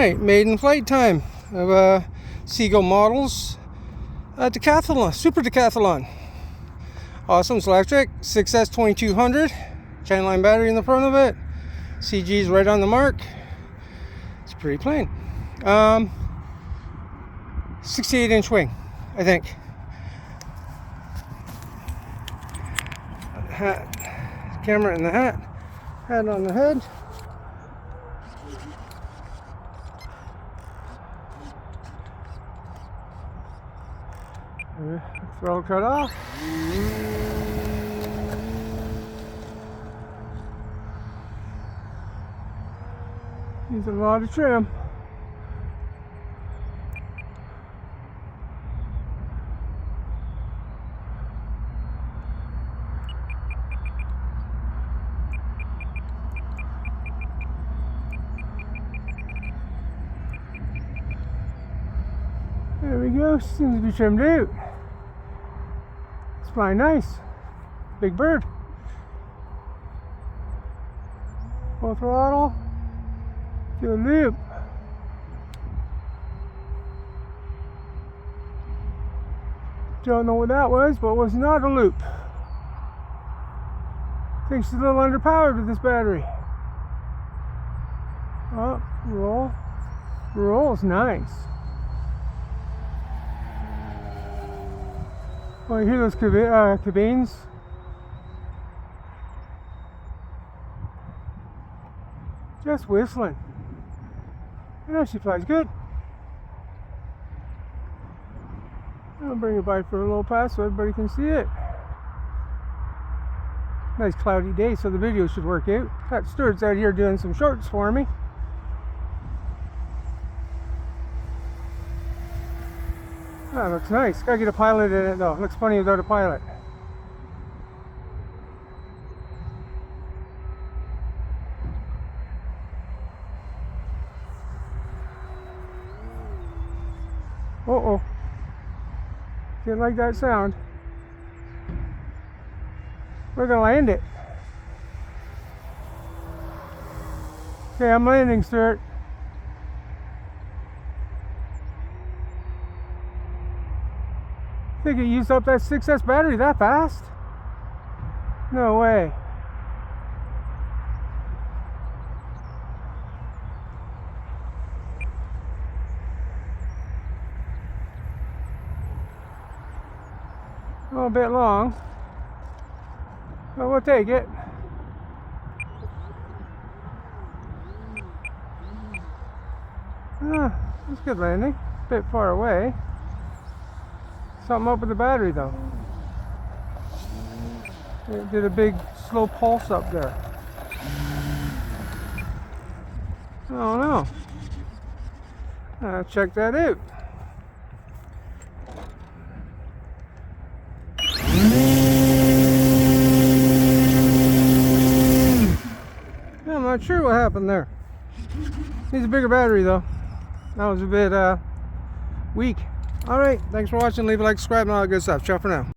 Alright, maiden flight time of Seagull models. Decathlon, super decathlon. Awesome, it's electric, 6S2200, chain line battery in the front of it. CG is right on the mark. It's pretty plain. 68-inch wing, I think. Hat, camera in the hat, hat on the head. Throttle cut off. Needs a lot of trim. There we go. Seems to be trimmed out. It's flying nice. Big bird. Full throttle. Do a loop. Don't know what that was, but it was not a loop. I think she's a little underpowered with this battery. Oh, roll. Roll's nice. Oh, you hear those cabines? Just whistling. Yeah, she flies good. I'll bring it by for a little pass so everybody can see it. Nice cloudy day, so the video should work out. Got Stuart's out here doing some shorts for me. That looks nice. Gotta get a pilot in it though. Looks funny without a pilot. Uh-oh. Didn't like that sound. We're gonna land it. Okay, I'm landing, Stuart. Think it used up that 6S battery that fast? No way. A little bit long, but we'll take it. That's good landing. A bit far away. Something up with the battery though. It did a big slow pulse up there. I don't know. Check that out. I'm not sure what happened there. Needs a bigger battery though. That was a bit weak. Alright, thanks for watching. Leave a like, subscribe, and all that good stuff. Ciao for now.